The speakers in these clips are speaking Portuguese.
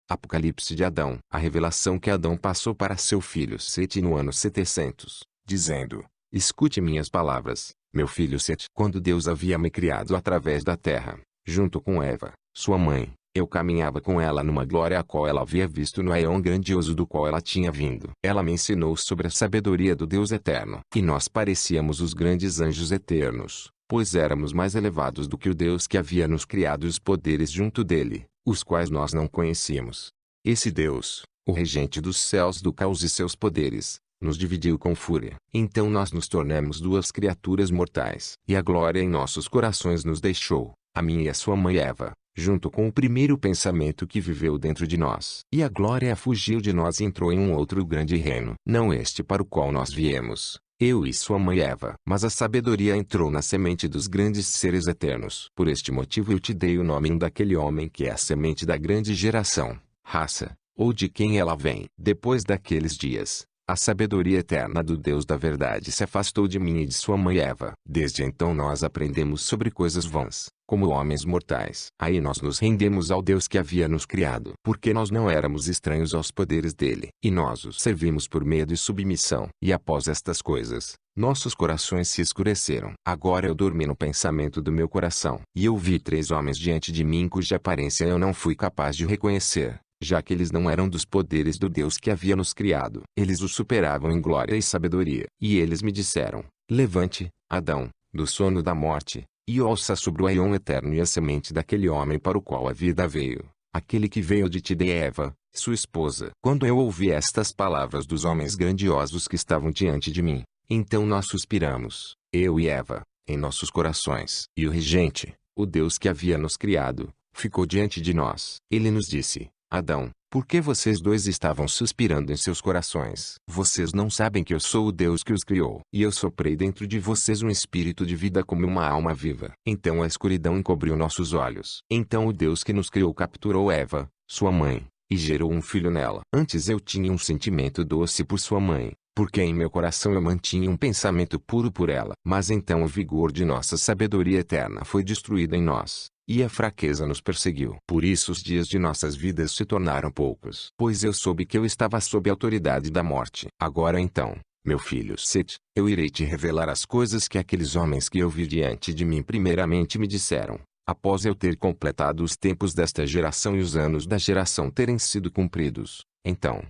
Apocalipse de Adão. A revelação que Adão passou para seu filho Sete no ano 700, dizendo: Escute minhas palavras, meu filho Sete. Quando Deus havia me criado através da terra, junto com Eva, sua mãe, eu caminhava com ela numa glória a qual ela havia visto no aion grandioso do qual ela tinha vindo. Ela me ensinou sobre a sabedoria do Deus eterno. E nós parecíamos os grandes anjos eternos, pois éramos mais elevados do que o Deus que havia nos criado e os poderes junto dele, os quais nós não conhecíamos. Esse Deus, o regente dos céus do caos e seus poderes, nos dividiu com fúria. Então nós nos tornamos duas criaturas mortais. E a glória em nossos corações nos deixou, a minha e a sua mãe Eva, junto com o primeiro pensamento que viveu dentro de nós. E a glória fugiu de nós e entrou em um outro grande reino, não este para o qual nós viemos, eu e sua mãe Eva. Mas a sabedoria entrou na semente dos grandes seres eternos. Por este motivo eu te dei o nome daquele homem que é a semente da grande geração, raça, ou de quem ela vem. Depois daqueles dias, a sabedoria eterna do Deus da verdade se afastou de mim e de sua mãe Eva. Desde então nós aprendemos sobre coisas vãs, como homens mortais. Aí nós nos rendemos ao Deus que havia nos criado, porque nós não éramos estranhos aos poderes dele, e nós os servimos por medo e submissão. E após estas coisas, nossos corações se escureceram. Agora eu dormi no pensamento do meu coração, e eu vi três homens diante de mim cuja aparência eu não fui capaz de reconhecer, já que eles não eram dos poderes do Deus que havia nos criado. Eles o superavam em glória e sabedoria. E eles me disseram: Levante, Adão, do sono da morte, e ouça sobre o aion eterno e a semente daquele homem para o qual a vida veio, aquele que veio de ti de Eva, sua esposa. Quando eu ouvi estas palavras dos homens grandiosos que estavam diante de mim, então nós suspiramos, eu e Eva, em nossos corações. E o regente, o Deus que havia nos criado, ficou diante de nós. Ele nos disse: Adão, por que vocês dois estavam suspirando em seus corações? Vocês não sabem que eu sou o Deus que os criou. E eu soprei dentro de vocês um espírito de vida como uma alma viva. Então a escuridão encobriu nossos olhos. Então o Deus que nos criou capturou Eva, sua mãe, e gerou um filho nela. Antes eu tinha um sentimento doce por sua mãe, porque em meu coração eu mantinha um pensamento puro por ela. Mas então o vigor de nossa sabedoria eterna foi destruído em nós, e a fraqueza nos perseguiu. Por isso os dias de nossas vidas se tornaram poucos. Pois eu soube que eu estava sob a autoridade da morte. Agora então, meu filho Sete, eu irei te revelar as coisas que aqueles homens que eu vi diante de mim primeiramente me disseram, após eu ter completado os tempos desta geração e os anos da geração terem sido cumpridos. Então,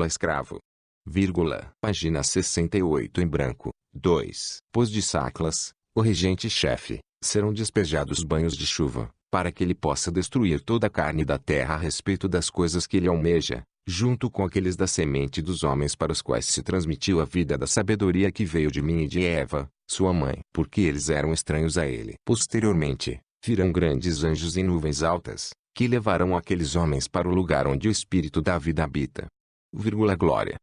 escravo, página 68 em branco, 2. Pois de Saclas, o regente-chefe, serão despejados banhos de chuva, para que ele possa destruir toda a carne da terra a respeito das coisas que ele almeja, junto com aqueles da semente dos homens para os quais se transmitiu a vida da sabedoria que veio de mim e de Eva, sua mãe, porque eles eram estranhos a ele. Posteriormente, virão grandes anjos em nuvens altas, que levarão aqueles homens para o lugar onde o Espírito da vida habita. Glória.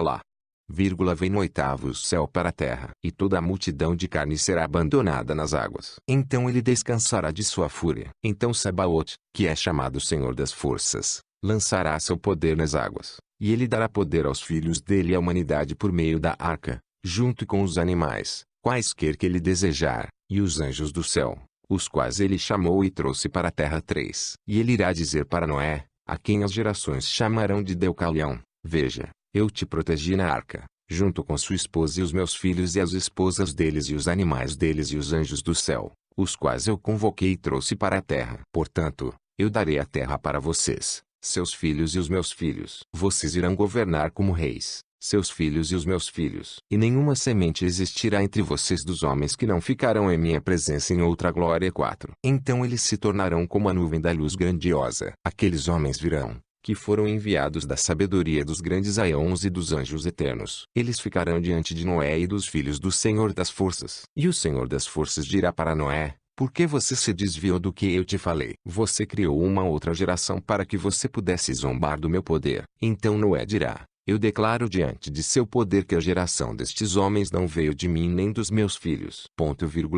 Lá. Vem no oitavo céu para a terra. E toda a multidão de carne será abandonada nas águas. Então ele descansará de sua fúria. Então Sabaote, que é chamado Senhor das Forças, lançará seu poder nas águas. E ele dará poder aos filhos dele e à humanidade por meio da arca, junto com os animais, quaisquer que ele desejar, e os anjos do céu, os quais ele chamou e trouxe para a terra 3. E ele irá dizer para Noé, a quem as gerações chamarão de Deucalião: Veja, eu te protegi na arca, junto com sua esposa e os meus filhos e as esposas deles e os animais deles e os anjos do céu, os quais eu convoquei e trouxe para a terra. Portanto, eu darei a terra para vocês, seus filhos e os meus filhos. Vocês irão governar como reis, seus filhos e os meus filhos. E nenhuma semente existirá entre vocês dos homens que não ficarão em minha presença em outra glória. 4. Então eles se tornarão como a nuvem da luz grandiosa. Aqueles homens virão, que foram enviados da sabedoria dos grandes aeons e dos anjos eternos. Eles ficarão diante de Noé e dos filhos do Senhor das Forças. E o Senhor das Forças dirá para Noé: Por que você se desviou do que eu te falei? Você criou uma outra geração para que você pudesse zombar do meu poder. Então Noé dirá: Eu declaro diante de seu poder que a geração destes homens não veio de mim nem dos meus filhos.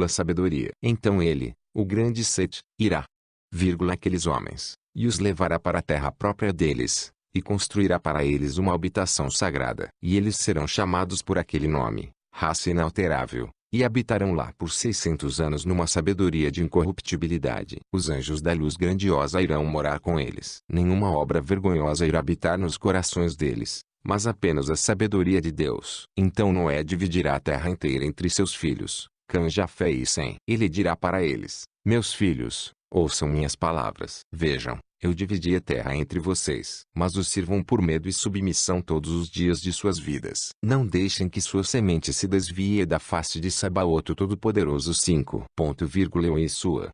Sabedoria. Então ele, o grande Sete, irá, aqueles homens, e os levará para a terra própria deles, e construirá para eles uma habitação sagrada. E eles serão chamados por aquele nome, raça inalterável, e habitarão lá por 600 anos numa sabedoria de incorruptibilidade. Os anjos da luz grandiosa irão morar com eles. Nenhuma obra vergonhosa irá habitar nos corações deles, mas apenas a sabedoria de Deus. Então Noé dividirá a terra inteira entre seus filhos, Cã, Jafé e Sem. Ele dirá para eles: meus filhos, ouçam minhas palavras. Vejam, eu dividi a terra entre vocês, mas os sirvam por medo e submissão todos os dias de suas vidas. Não deixem que sua semente se desvie da face de Sabaoto Todo-Poderoso. 5. Eu e sua,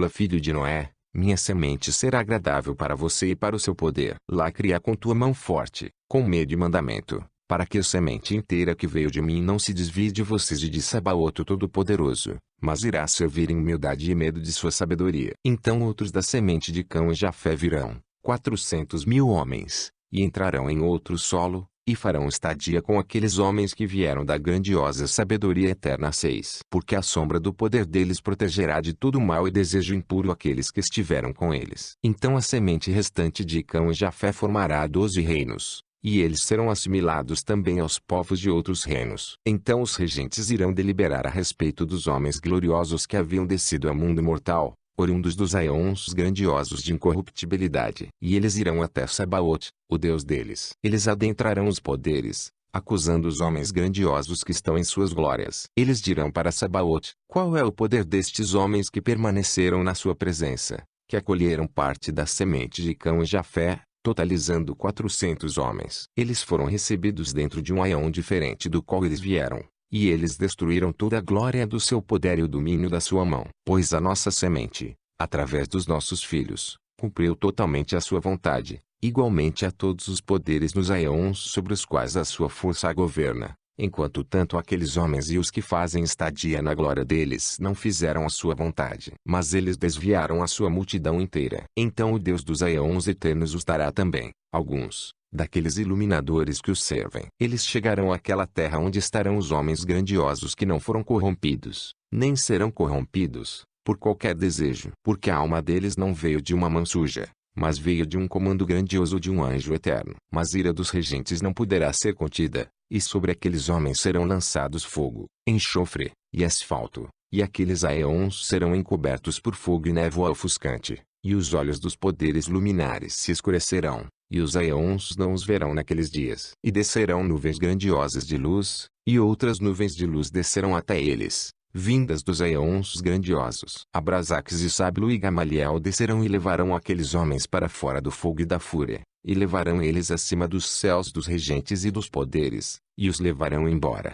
filho de Noé, minha semente será agradável para você e para o seu poder. Lacre-a com tua mão forte, com medo e mandamento, para que a semente inteira que veio de mim não se desvie de vocês e de Sabaoto Todo-Poderoso, mas irá servir em humildade e medo de sua sabedoria. Então outros da semente de Cã e Jafé virão, 400.000 homens, e entrarão em outro solo, e farão estadia com aqueles homens que vieram da grandiosa sabedoria eterna. 6. Porque a sombra do poder deles protegerá de todo mal e desejo impuro aqueles que estiveram com eles. Então a semente restante de Cã e Jafé formará 12 reinos, e eles serão assimilados também aos povos de outros reinos. Então os regentes irão deliberar a respeito dos homens gloriosos que haviam descido ao mundo mortal, oriundos dos aeons grandiosos de incorruptibilidade. E eles irão até Sabaote, o Deus deles. Eles adentrarão os poderes, acusando os homens grandiosos que estão em suas glórias. Eles dirão para Sabaote: qual é o poder destes homens que permaneceram na sua presença, que acolheram parte da semente de Cã e Jafé, totalizando 400 homens. Eles foram recebidos dentro de um aeon diferente do qual eles vieram, e eles destruíram toda a glória do seu poder e o domínio da sua mão. Pois a nossa semente, através dos nossos filhos, cumpriu totalmente a sua vontade, igualmente a todos os poderes nos aeons sobre os quais a sua força a governa, enquanto tanto aqueles homens e os que fazem estadia na glória deles não fizeram a sua vontade. Mas eles desviaram a sua multidão inteira. Então o Deus dos aeons eternos os dará também, alguns, daqueles iluminadores que os servem. Eles chegarão àquela terra onde estarão os homens grandiosos que não foram corrompidos, nem serão corrompidos, por qualquer desejo. Porque a alma deles não veio de uma mão suja, mas veio de um comando grandioso de um anjo eterno. Mas a ira dos regentes não poderá ser contida, e sobre aqueles homens serão lançados fogo, enxofre, e asfalto, e aqueles aeons serão encobertos por fogo e névoa ofuscante, e os olhos dos poderes luminares se escurecerão, e os aeons não os verão naqueles dias. E descerão nuvens grandiosas de luz, e outras nuvens de luz descerão até eles, vindas dos aeons grandiosos. Abrasaques e Sábilo e Gamaliel descerão e levarão aqueles homens para fora do fogo e da fúria, e levarão eles acima dos céus dos regentes e dos poderes, e os levarão embora.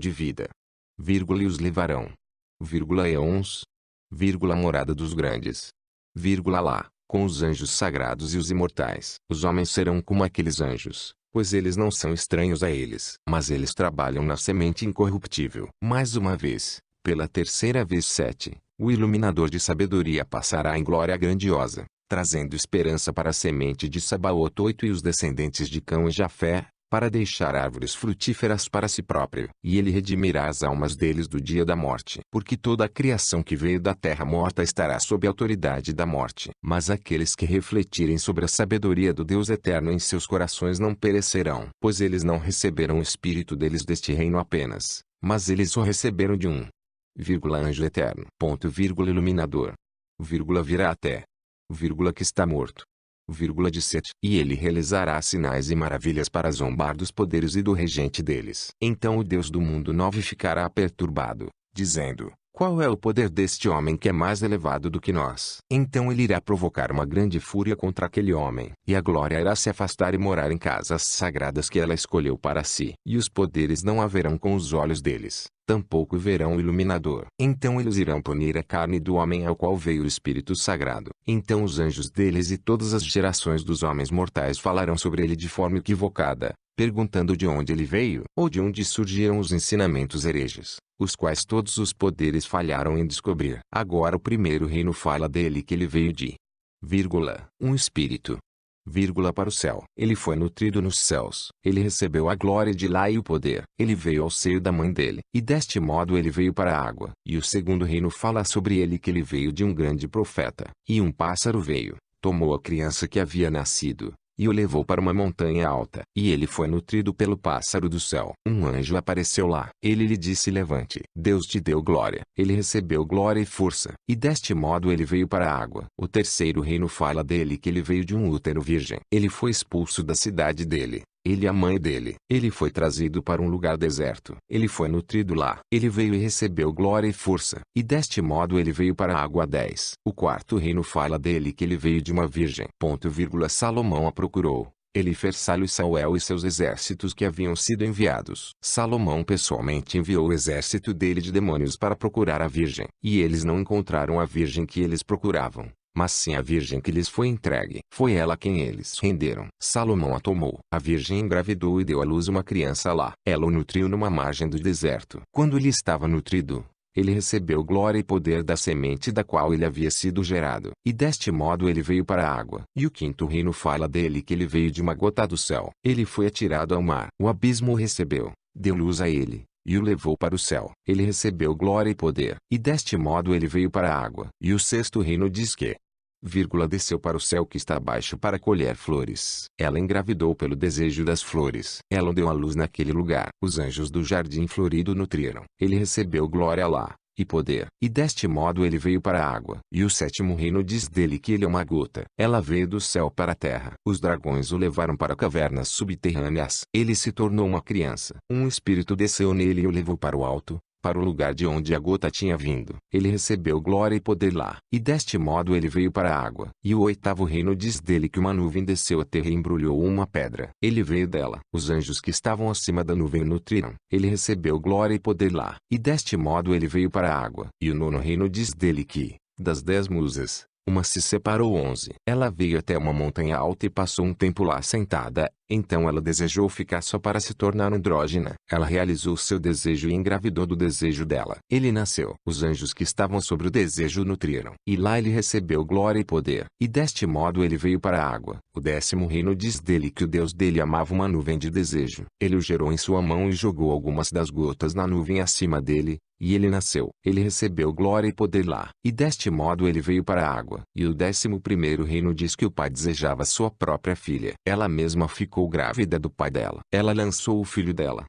De vida. E os levarão. Aeons. Morada dos grandes. Lá, com os anjos sagrados e os imortais. Os homens serão como aqueles anjos, pois eles não são estranhos a eles. Mas eles trabalham na semente incorruptível. Mais uma vez, pela terceira vez. 7. O iluminador de sabedoria passará em glória grandiosa, trazendo esperança para a semente de Sabaoto. 8. E os descendentes de Cã e Jafé, para deixar árvores frutíferas para si próprio. E ele redimirá as almas deles do dia da morte. Porque toda a criação que veio da terra morta estará sob a autoridade da morte. Mas aqueles que refletirem sobre a sabedoria do Deus eterno em seus corações não perecerão. Pois eles não receberam o espírito deles deste reino apenas, mas eles o receberam de um, anjo eterno. Iluminador. Virá até, que está morto. De 7. E ele realizará sinais e maravilhas para zombar dos poderes e do regente deles. Então o Deus do mundo 9 ficará perturbado, dizendo: qual é o poder deste homem que é mais elevado do que nós? Então ele irá provocar uma grande fúria contra aquele homem, e a glória irá se afastar e morar em casas sagradas que ela escolheu para si. E os poderes não haverão com os olhos deles, tampouco verão o iluminador. Então eles irão punir a carne do homem ao qual veio o Espírito Sagrado. Então os anjos deles e todas as gerações dos homens mortais falarão sobre ele de forma equivocada, perguntando de onde ele veio, ou de onde surgiram os ensinamentos hereges, os quais todos os poderes falharam em descobrir. Agora o primeiro reino fala dele que ele veio de, um espírito, para o céu. Ele foi nutrido nos céus. Ele recebeu a glória de lá e o poder. Ele veio ao seio da mãe dele. E deste modo ele veio para a água. E o segundo reino fala sobre ele que ele veio de um grande profeta. E um pássaro veio, tomou a criança que havia nascido, e o levou para uma montanha alta. E ele foi nutrido pelo pássaro do céu. Um anjo apareceu lá. Ele lhe disse: levante. Deus te deu glória. Ele recebeu glória e força. E deste modo ele veio para a água. O terceiro reino fala dele que ele veio de um útero virgem. Ele foi expulso da cidade dele. Ele e a mãe dele. Ele foi trazido para um lugar deserto. Ele foi nutrido lá. Ele veio e recebeu glória e força. E deste modo ele veio para a água 10. O quarto reino fala dele que ele veio de uma virgem. Salomão a procurou. Ele fez Salo e Sauel e seus exércitos que haviam sido enviados. Salomão pessoalmente enviou o exército dele de demônios para procurar a virgem. E eles não encontraram a virgem que eles procuravam, mas sim a virgem que lhes foi entregue. Foi ela quem eles renderam. Salomão a tomou. A virgem engravidou e deu à luz uma criança lá. Ela o nutriu numa margem do deserto. Quando ele estava nutrido, ele recebeu glória e poder da semente da qual ele havia sido gerado. E deste modo ele veio para a água. E o quinto reino fala dele que ele veio de uma gota do céu. Ele foi atirado ao mar. O abismo o recebeu, deu luz a ele, e o levou para o céu. Ele recebeu glória e poder. E deste modo ele veio para a água. E o sexto reino diz que, desceu para o céu que está abaixo para colher flores. Ela engravidou pelo desejo das flores. Ela deu à luz naquele lugar. Os anjos do jardim florido nutriram. Ele recebeu glória lá, e poder. E deste modo ele veio para a água. E o sétimo reino diz dele que ele é uma gota. Ela veio do céu para a terra. Os dragões o levaram para cavernas subterrâneas. Ele se tornou uma criança. Um espírito desceu nele e o levou para o alto, para o lugar de onde a gota tinha vindo. Ele recebeu glória e poder lá. E deste modo ele veio para a água. E o oitavo reino diz dele que uma nuvem desceu à terra e embrulhou uma pedra. Ele veio dela. Os anjos que estavam acima da nuvem o nutriram. Ele recebeu glória e poder lá. E deste modo ele veio para a água. E o nono reino diz dele que, das 10 musas, uma se separou 11. Ela veio até uma montanha alta e passou um tempo lá sentada. Então ela desejou ficar só para se tornar andrógina. Ela realizou seu desejo e engravidou do desejo dela. Ele nasceu. Os anjos que estavam sobre o desejo o nutriram. E lá ele recebeu glória e poder. E deste modo ele veio para a água. O décimo reino diz dele que o Deus dele amava uma nuvem de desejo. Ele o gerou em sua mão e jogou algumas das gotas na nuvem acima dele. E ele nasceu. Ele recebeu glória e poder lá. E deste modo ele veio para a água. E o 11º reino diz que o pai desejava sua própria filha. Ela mesma ficou grávida do pai dela. Ela lançou o filho dela,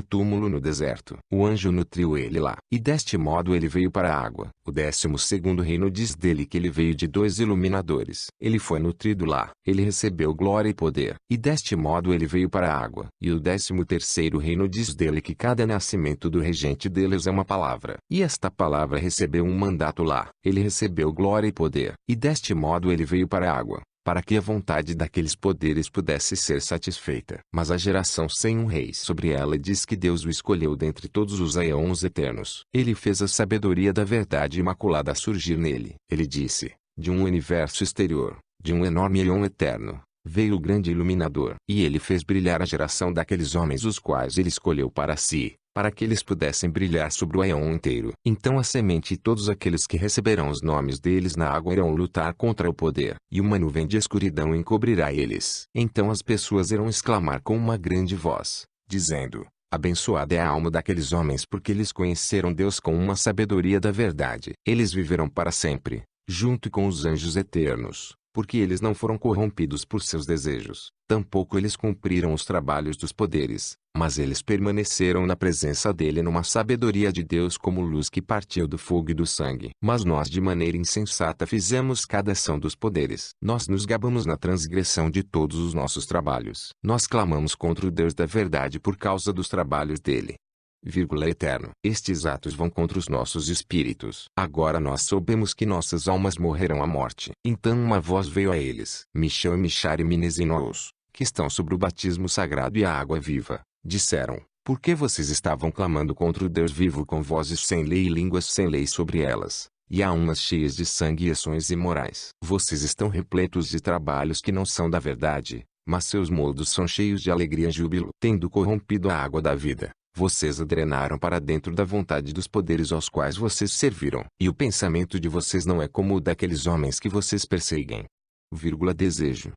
túmulo no deserto. O anjo nutriu ele lá. E deste modo ele veio para a água. O 12º reino diz dele que ele veio de 2 iluminadores. Ele foi nutrido lá. Ele recebeu glória e poder. E deste modo ele veio para a água. E o 13º reino diz dele que cada nascimento do regente deles é uma palavra. E esta palavra recebeu um mandato lá. Ele recebeu glória e poder. E deste modo ele veio para a água, para que a vontade daqueles poderes pudesse ser satisfeita. Mas a geração sem um rei sobre ela diz que Deus o escolheu dentre todos os aeons eternos. Ele fez a sabedoria da verdade imaculada surgir nele. Ele disse, de um universo exterior, de um enorme aeon eterno, veio o grande iluminador. E ele fez brilhar a geração daqueles homens os quais ele escolheu para si, para que eles pudessem brilhar sobre o aeon inteiro. Então a semente e todos aqueles que receberão os nomes deles na água irão lutar contra o poder, e uma nuvem de escuridão encobrirá eles. Então as pessoas irão exclamar com uma grande voz, dizendo, abençoada é a alma daqueles homens porque eles conheceram Deus com uma sabedoria da verdade. Eles viverão para sempre, junto com os anjos eternos, porque eles não foram corrompidos por seus desejos. Tampouco eles cumpriram os trabalhos dos poderes, mas eles permaneceram na presença dele numa sabedoria de Deus como luz que partiu do fogo e do sangue. Mas nós de maneira insensata fizemos cada ação dos poderes. Nós nos gabamos na transgressão de todos os nossos trabalhos. Nós clamamos contra o Deus da verdade por causa dos trabalhos dele. Eterno. Estes atos vão contra os nossos espíritos. Agora nós soubemos que nossas almas morrerão à morte. Então uma voz veio a eles, Michel e Michar e Minesinous, que estão sobre o batismo sagrado e a água viva. Disseram, por que vocês estavam clamando contra o Deus vivo com vozes sem lei e línguas sem lei sobre elas, e almas cheias de sangue e ações imorais? Vocês estão repletos de trabalhos que não são da verdade, mas seus modos são cheios de alegria e júbilo. Tendo corrompido a água da vida, vocês a drenaram para dentro da vontade dos poderes aos quais vocês serviram. E o pensamento de vocês não é como o daqueles homens que vocês perseguem. Desejo.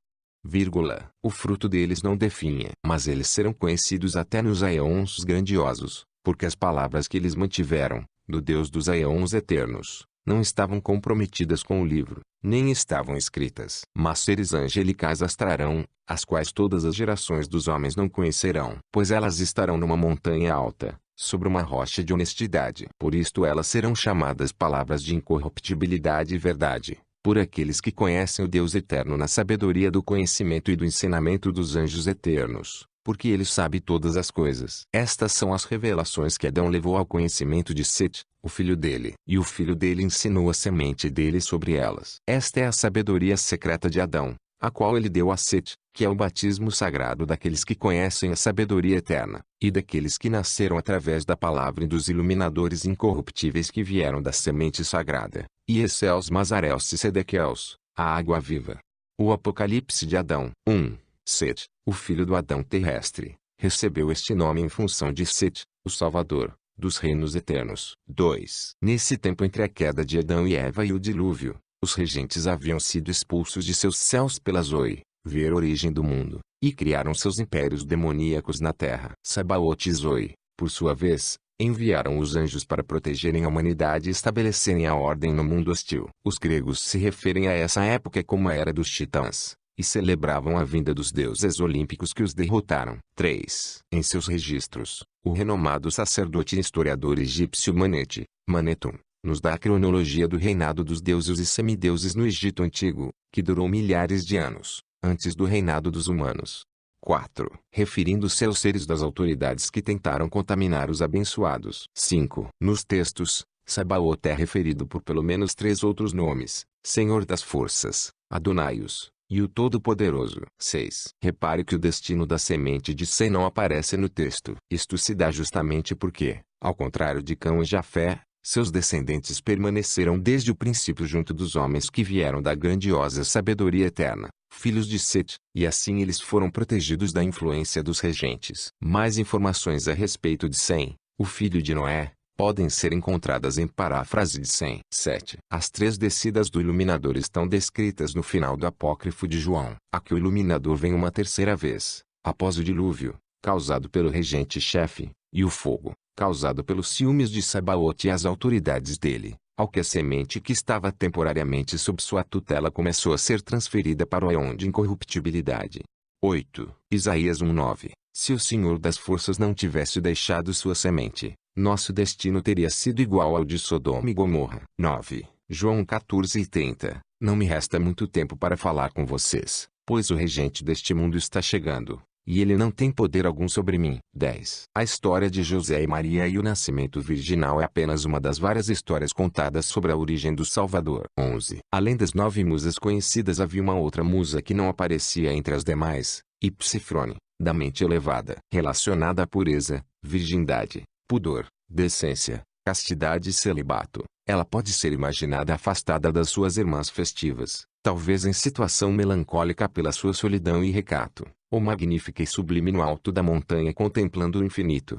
O fruto deles não definha. Mas eles serão conhecidos até nos aeons grandiosos, porque as palavras que eles mantiveram, do Deus dos aeons eternos, não estavam comprometidas com o livro, nem estavam escritas. Mas seres angelicais as trarão, as quais todas as gerações dos homens não conhecerão. Pois elas estarão numa montanha alta, sobre uma rocha de honestidade. Por isto elas serão chamadas palavras de incorruptibilidade e verdade, por aqueles que conhecem o Deus eterno na sabedoria do conhecimento e do ensinamento dos anjos eternos, porque ele sabe todas as coisas. Estas são as revelações que Adão levou ao conhecimento de Sete, o filho dele. E o filho dele ensinou a semente dele sobre elas. Esta é a sabedoria secreta de Adão, a qual ele deu a Sete, que é o batismo sagrado daqueles que conhecem a sabedoria eterna, e daqueles que nasceram através da palavra e dos iluminadores incorruptíveis que vieram da semente sagrada, e Esseus Mazareus e Sedequeus, a água viva. O Apocalipse de Adão. 1. Sete, o filho do Adão terrestre, recebeu este nome em função de Sete, o Salvador, dos reinos eternos. 2. Nesse tempo entre a queda de Adão e Eva e o dilúvio, os regentes haviam sido expulsos de seus céus pela Zoe, ver a origem do mundo, e criaram seus impérios demoníacos na terra. Sabaote e Zoe, por sua vez, enviaram os anjos para protegerem a humanidade e estabelecerem a ordem no mundo hostil. Os gregos se referem a essa época como a Era dos Titãs, e celebravam a vinda dos deuses olímpicos que os derrotaram. 3. Em seus registros, o renomado sacerdote e historiador egípcio Manetum, nos dá a cronologia do reinado dos deuses e semideuses no Egito Antigo, que durou milhares de anos, antes do reinado dos humanos. 4. Referindo-se aos seres das autoridades que tentaram contaminar os abençoados. 5. Nos textos, Sabaote é referido por pelo menos 3 outros nomes: Senhor das Forças, Adonaios, e o Todo-Poderoso. 6. Repare que o destino da semente de Sem não aparece no texto. Isto se dá justamente porque, ao contrário de Cão e Jafé, seus descendentes permaneceram desde o princípio junto dos homens que vieram da grandiosa sabedoria eterna, filhos de Sete, e assim eles foram protegidos da influência dos regentes. Mais informações a respeito de Sem, o filho de Noé, podem ser encontradas em paráfrase de Sem. 7. As 3 descidas do iluminador estão descritas no final do apócrifo de João. Aqui o iluminador vem uma terceira vez, após o dilúvio, causado pelo regente-chefe, e o fogo, causado pelos ciúmes de Sabaote e as autoridades dele, ao que a semente que estava temporariamente sob sua tutela começou a ser transferida para o éon de incorruptibilidade. 8. Isaías 1:9. Se o Senhor das Forças não tivesse deixado sua semente, nosso destino teria sido igual ao de Sodoma e Gomorra. 9. João 14:30. Não me resta muito tempo para falar com vocês, pois o regente deste mundo está chegando, e ele não tem poder algum sobre mim. 10. A história de José e Maria e o nascimento virginal é apenas uma das várias histórias contadas sobre a origem do Salvador. 11. Além das 9 musas conhecidas, havia uma outra musa que não aparecia entre as demais, Ipsifrone, da mente elevada, relacionada à pureza, virgindade, pudor, decência, castidade e celibato. Ela pode ser imaginada afastada das suas irmãs festivas, talvez em situação melancólica pela sua solidão e recato, ou magnífica e sublime no alto da montanha contemplando o infinito.